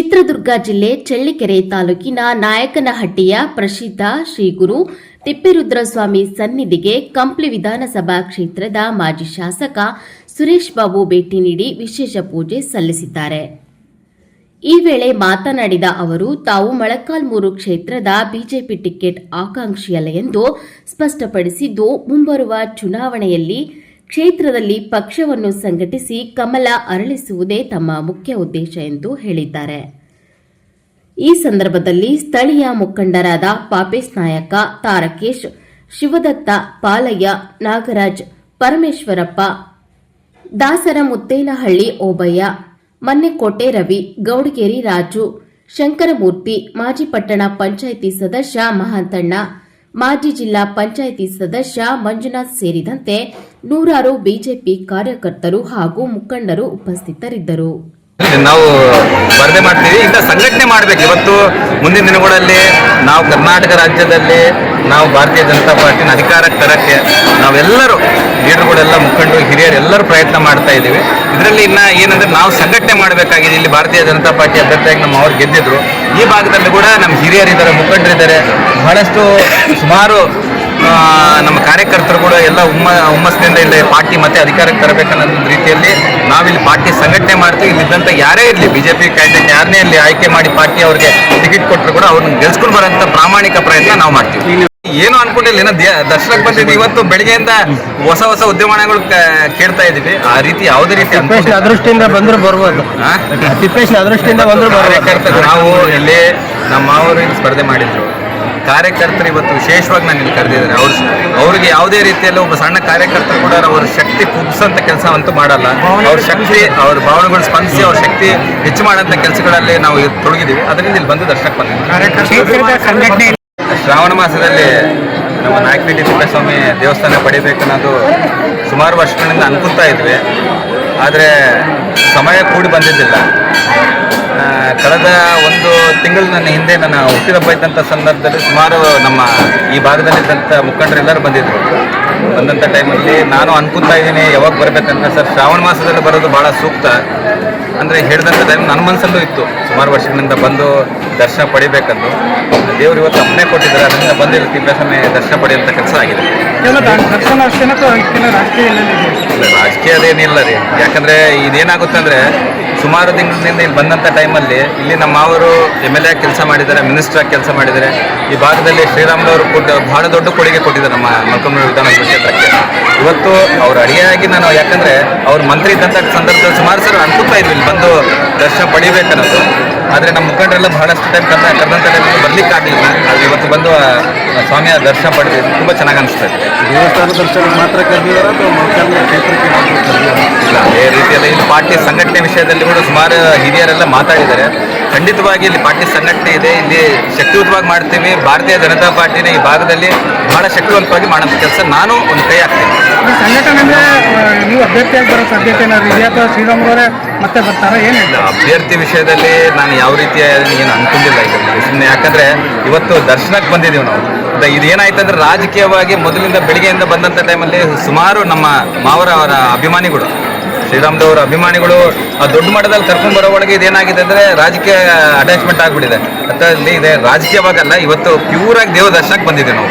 ಚಿತ್ರದುರ್ಗ ಜಿಲ್ಲೆ ಚಳ್ಳಕೆರೆ ತಾಲೂಕಿನ ನಾಯಕನಹಟ್ಟಿಯ ಪ್ರಸಿದ್ಧ ಶ್ರೀ ಗುರು ತಿಪ್ಪೇರುದ್ರಸ್ವಾಮಿ ಸನ್ನಿಧಿಗೆ ಕಂಪ್ಲಿ ವಿಧಾನಸಭಾ ಕ್ಷೇತ್ರದ ಮಾಜಿ ಶಾಸಕ ಸುರೇಶ್ ಬಾಬು ಭೇಟಿ ನೀಡಿ ವಿಶೇಷ ಪೂಜೆ ಸಲ್ಲಿಸಿದ್ದಾರೆ. ಈ ವೇಳೆ ಮಾತನಾಡಿದ ಅವರು, ತಾವು ಮೊಳಕಾಲ್ಮೂರು ಕ್ಷೇತ್ರದ ಬಿಜೆಪಿ ಟಿಕೆಟ್ ಆಕಾಂಕ್ಷಿಯಲ್ಲ ಎಂದು ಸ್ಪಷ್ಟಪಡಿಸಿದ್ದು, ಮುಂಬರುವ ಚುನಾವಣೆಯಲ್ಲಿ ಕ್ಷೇತ್ರದಲ್ಲಿ ಪಕ್ಷವನ್ನು ಸಂಘಟಿಸಿ ಕಮಲ ಅರಳಿಸುವುದೇ ತಮ್ಮ ಮುಖ್ಯ ಉದ್ದೇಶ ಎಂದು ಹೇಳಿದ್ದಾರೆ. ಈ ಸಂದರ್ಭದಲ್ಲಿ ಸ್ಥಳೀಯ ಮುಖಂಡರಾದ ಪಾಪೇಶ್ ನಾಯಕ, ತಾರಕೇಶ್, ಶಿವದತ್ತ, ಪಾಲಯ್ಯ, ನಾಗರಾಜ್, ಪರಮೇಶ್ವರಪ್ಪ, ದಾಸರ ಮುತ್ತೇನಹಳ್ಳಿ ಓಬಯ್ಯ, ಮನ್ನೆಕೋಟೆ ರವಿ, ಗೌಡಗೇರಿ ರಾಜು, ಶಂಕರಮೂರ್ತಿ, ಮಾಜಿ ಪಟ್ಟಣ ಪಂಚಾಯಿತಿ ಸದಸ್ಯ ಮಹಾಂತಣ್ಣ, ಮಾಜಿ ಜಿಲ್ಲಾ ಪಂಚಾಯಿತಿ ಸದಸ್ಯ ಮಂಜುನಾಥ್ ಸೇರಿದಂತೆ ನೂರಾರು ಬಿಜೆಪಿ ಕಾರ್ಯಕರ್ತರು ಹಾಗೂ ಮುಖಂಡರು ಉಪಸ್ಥಿತರಿದ್ದರು. ನಾವು ಸ್ಪರ್ಧೆ ಮಾಡ್ತೀವಿ, ಇಂಥ ಸಂಘಟನೆ ಮಾಡಬೇಕು. ಇವತ್ತು ಮುಂದಿನ ದಿನಗಳಲ್ಲಿ ನಾವು ಕರ್ನಾಟಕ ರಾಜ್ಯದಲ್ಲಿ ನಾವು ಭಾರತೀಯ ಜನತಾ ಪಾರ್ಟಿನ ಅಧಿಕಾರಕ್ಕೆ ತರಕ್ಕೆ ನಾವೆಲ್ಲರೂ ಲೀಡರ್ಗಳೆಲ್ಲ, ಮುಖಂಡರು, ಹಿರಿಯರು ಎಲ್ಲರೂ ಪ್ರಯತ್ನ ಮಾಡ್ತಾ ಇದ್ದೀವಿ. ಇದರಲ್ಲಿ ಇನ್ನ ಏನಂದ್ರೆ ನಾವು ಸಂಘಟನೆ ಮಾಡಬೇಕಾಗಿದೆ. ಇಲ್ಲಿ ಭಾರತೀಯ ಜನತಾ ಪಾರ್ಟಿ ಅಭ್ಯರ್ಥಿಯಾಗಿ ನಮ್ಮ ಅವ್ರು ಗೆದ್ದಿದ್ರು. ಈ ಭಾಗದಲ್ಲಿ ಕೂಡ ನಮ್ಮ ಹಿರಿಯರಿದ್ದಾರೆ, ಮುಖಂಡರಿದ್ದಾರೆ, ಬಹಳಷ್ಟು ಸುಮಾರು ನಮ್ಮ ಕಾರ್ಯಕರ್ತರು ಕೂಡ ಎಲ್ಲ ಹುಮ್ಮಸ್ಸಿನಿಂದ ಇಲ್ಲಿ ಪಾರ್ಟಿ ಮತ್ತೆ ಅಧಿಕಾರಕ್ಕೆ ತರಬೇಕನ್ನೋ ರೀತಿಯಲ್ಲಿ ನಾವಿಲ್ಲಿ ಪಾರ್ಟಿ ಸಂಘಟನೆ ಮಾಡ್ತೀವಿ. ಇಲ್ಲಿದ್ದಂಥ ಯಾರೇ ಇರಲಿ, ಬಿಜೆಪಿ ಕ್ಯಾಂಡಿಡೇಟ್ ಯಾರನ್ನೇ ಇಲ್ಲಿ ಆಯ್ಕೆ ಮಾಡಿ ಪಾರ್ಟಿ ಅವ್ರಿಗೆ ಟಿಕೆಟ್ ಕೊಟ್ಟರು ಕೂಡ ಅವ್ರನ್ನ ಗೆಲ್ಸ್ಕೊಂಡು ಬರೋಂಥ ಪ್ರಾಮಾಣಿಕ ಪ್ರಯತ್ನ ನಾವು ಮಾಡ್ತೀವಿ. ಏನು ಅನ್ಕೊಂಡಿಲ್ಲ, ಏನೋ ದರ್ಶನಕ್ಕೆ ಬಂದಿದ್ವಿ. ಇವತ್ತು ಬೆಳಿಗ್ಗೆಯಿಂದ ಹೊಸ ಹೊಸ ಉದ್ಯಮಗಳು ಕೇಳ್ತಾ ಇದೀವಿ. ಆ ರೀತಿ ಯಾವುದೇ ರೀತಿ ಅದೃಷ್ಟಿಯಿಂದ ಬಂದ್ರು ಬರ್ಬೋದು, ಅದೃಷ್ಟಿಯಿಂದ ಬಂದ್ರು ಕಾರ್ಯಕರ್ತರು ನಾವು ಇಲ್ಲಿ ನಮ್ಮ ಮಾವರು ಇಲ್ಲಿ ಸ್ಪರ್ಧೆ ಮಾಡಿದ್ರು. ಕಾರ್ಯಕರ್ತರು ಇವತ್ತು ವಿಶೇಷವಾಗಿ ನಾನು ಇಲ್ಲಿ ಕರೆದಿದ್ದಾರೆ. ಅವ್ರಿಗೆ ಯಾವುದೇ ರೀತಿಯಲ್ಲಿ ಒಬ್ಬ ಸಣ್ಣ ಕಾರ್ಯಕರ್ತರು ಕೂಡ ಅವ್ರ ಶಕ್ತಿ ಕುಗ್ಸಂತ ಕೆಲಸವಂತೂ ಮಾಡಲ್ಲ. ಅವ್ರ ಶಕ್ತಿ, ಅವ್ರ ಭಾವನೆಗಳು ಸ್ಪಂದಿಸಿ ಅವ್ರ ಶಕ್ತಿ ಹೆಚ್ಚು ಮಾಡೋಂಥ ಕೆಲಸಗಳಲ್ಲಿ ನಾವು ತೊಡಗಿದ್ದೀವಿ. ಅದರಿಂದ ಇಲ್ಲಿ ಬಂದು ದರ್ಶನಕ್ಕೆ ಬಂದಿದ್ದೀವಿ. ಶ್ರಾವಣ ಮಾಸದಲ್ಲಿ ನಮ್ಮ ನಾಯಕನಹಟ್ಟಿ ತಿಪ್ಪೇಸ್ವಾಮಿ ದೇವಸ್ಥಾನ ಪಡಿಬೇಕನ್ನೋದು ಸುಮಾರು ವರ್ಷಗಳಿಂದ ಅನ್ಕೊತಾ ಇದ್ವಿ. ಆದರೆ ಸಮಯ ಕೂಡಿ ಬಂದಿದ್ದಿಲ್ಲ. ಕಳೆದ ಒಂದು ತಿಂಗಳ ನನ್ನ ಹಿಂದೆ ನನ್ನ ಹುಟ್ಟಿದಬ್ಬ ಇದ್ದಂಥ ಸಂದರ್ಭದಲ್ಲಿ ಸುಮಾರು ನಮ್ಮ ಈ ಭಾಗದಲ್ಲಿದ್ದಂಥ ಮುಖಂಡರೆಲ್ಲರೂ ಬಂದಿದ್ದರು. ಬಂದಂಥ ಟೈಮಲ್ಲಿ ನಾನು ಅನ್ಕೊತಾ ಇದ್ದೀನಿ ಯಾವಾಗ ಬರಬೇಕಂತ. ಸರ್, ಶ್ರಾವಣ ಮಾಸದಲ್ಲಿ ಬರೋದು ಭಾಳ ಸೂಕ್ತ ಅಂದರೆ ಹೇಳಿದಂಥ ಟೈಮ್ ನನ್ನ ಮನಸ್ಸಲ್ಲೂ ಇತ್ತು. ಸುಮಾರು ವರ್ಷಗಳಿಂದ ಬಂದು ದರ್ಶನ ಪಡಿಬೇಕಂದು ದೇವರು ಇವತ್ತು ಅಪ್ಪಣೆ ಕೊಟ್ಟಿದ್ದಾರೆ. ಅದರಿಂದ ಬಂದು ತಿಪ್ಪೇಸ್ವಾಮಿ ದರ್ಶನ ಪಡೆಯುವಂಥ ಕೆಲಸ ಆಗಿದೆ. ರಾಜಕೀಯದೇನಿಲ್ಲ ರೀ. ಯಾಕಂದರೆ ಇದೇನಾಗುತ್ತೆ ಅಂದರೆ ಸುಮಾರು ದಿನದಿಂದ ಇಲ್ಲಿ ಬಂದಂಥ ಟೈಮಲ್ಲಿ ಇಲ್ಲಿ ನಮ್ಮ ಅವರು MLA ಕೆಲಸ ಮಾಡಿದ್ದಾರೆ, ಮಿನಿಸ್ಟರ್ ಆಗಿ ಕೆಲಸ ಮಾಡಿದ್ದಾರೆ. ಈ ಭಾಗದಲ್ಲಿ ಶ್ರೀರಾಮುಲು ಬಹಳ ದೊಡ್ಡ ಕೊಡುಗೆ ಕೊಟ್ಟಿದ್ದಾರೆ ನಮ್ಮ ಮೊಳಕಾಲ್ಮೂರು ವಿಧಾನಸಭಾ ಕ್ಷೇತ್ರಕ್ಕೆ. ಇವತ್ತು ಅವ್ರ ಅಡಿಯಾಗಿ ನಾನು, ಯಾಕಂದರೆ ಅವ್ರ ಮಂತ್ರಿ ಇದ್ದಂಥ ಸಂದರ್ಭದಲ್ಲಿ ಸುಮಾರು ಸರ್ ಅನ್ಕೊತಾ ಇದ್ವಿ ಇಲ್ಲಿ ಬಂದು ದರ್ಶನ ಪಡಿಬೇಕನ್ನೋದು. ಆದರೆ ನಮ್ಮ ಮುಖಂಡರೆಲ್ಲ ಬಹಳಷ್ಟು ಟೈಮ್ ಕರೆದಂಥ ಟೈಮಲ್ಲಿ ಬರ್ಲಿಕ್ಕಾಗಲಿಲ್ಲ. ಆದರೆ ಇವತ್ತು ಬಂದು ಸ್ವಾಮಿಯ ದರ್ಶನ ಪಡೆದಿದ್ದು ತುಂಬ ಚೆನ್ನಾಗಿ ಅನಿಸ್ತದೆ. ದೇವಸ್ಥಾನ ದರ್ಶನ ಮಾತ್ರ ಕರೆದಿದ್ದಾರೆ ಅಥವಾ ಮೊಳಕಾಲ್ಮೂರು ಕ್ಷೇತ್ರಕ್ಕೆ ಇಲ್ಲ, ಅದೇ ರೀತಿಯಲ್ಲಿ ಇಲ್ಲಿ ಪಾರ್ಟಿ ಸಂಘಟನೆ ವಿಷಯದಲ್ಲಿ ಕೂಡ ಸುಮಾರು ಹಿರಿಯರೆಲ್ಲ ಮಾತಾಡಿದ್ದಾರೆ. ಖಂಡಿತವಾಗಿ ಇಲ್ಲಿ ಪಾರ್ಟಿ ಸಂಘಟನೆ ಇದೆ, ಇಲ್ಲಿ ಶಕ್ತಿಯುತವಾಗಿ ಮಾಡ್ತೀವಿ. ಭಾರತೀಯ ಜನತಾ ಪಾರ್ಟಿನ ಈ ಭಾಗದಲ್ಲಿ ಬಹಳ ಶಕ್ತಿವಂತವಾಗಿ ಮಾಡೋಂಥ ಕೆಲಸ ನಾನು ಒಂದು ಕೈ ಹಾಕ್ತೀನಿ. ಸಂಘಟನೆ ನೀವು ಅಭ್ಯರ್ಥಿಯಾಗಿ ಬರೋ ಸಾಧ್ಯತೆ ಇದೆಯಾ ಅಥವಾ ಶ್ರೀರಾಮುಲವರೇ ಮತ್ತೆ ಬರ್ತಾರಾ? ಏನಿಲ್ಲ, ಅಭ್ಯರ್ಥಿ ವಿಷಯದಲ್ಲಿ ನಾನು ಯಾವ ರೀತಿಯ ಏನು ಅನ್ಕೊಂಡಿಲ್ಲ ಇದರಲ್ಲಿ. ಸುಮ್ಮನೆ ಯಾಕಂದರೆ ಇವತ್ತು ದರ್ಶನಕ್ಕೆ ಬಂದಿದ್ದೀವಿ ನಾವು. ಇದೇನಾಯ್ತು ಅಂದರೆ ರಾಜಕೀಯವಾಗಿ ಮೊದಲಿಂದ ಬೆಳಿಗ್ಗೆಯಿಂದ ಬಂದಂಥ ಟೈಮಲ್ಲಿ ಸುಮಾರು ನಮ್ಮ ಮಾವರ ಅವರ ಅಭಿಮಾನಿಗಳು, ಶ್ರೀರಾಮುಲು ಅಭಿಮಾನಿಗಳು ಆ ದೊಡ್ಡ ಮಟ್ಟದಲ್ಲಿ ಕರ್ಕೊಂಡು ಬರೋ ಒಳಗೆ ಇದೇನಾಗಿದೆ ಅಂದರೆ ರಾಜಕೀಯ ಅಟ್ಯಾಚ್ಮೆಂಟ್ ಆಗಿಬಿಟ್ಟಿದೆ. ಅದರಲ್ಲಿ ಇದೆ, ರಾಜಕೀಯವಾಗಲ್ಲ. ಇವತ್ತು ಪ್ಯೂರಾಗಿ ದೇವ ದರ್ಶನಕ್ಕೆ ಬಂದಿದ್ದೀವಿ ನಾವು.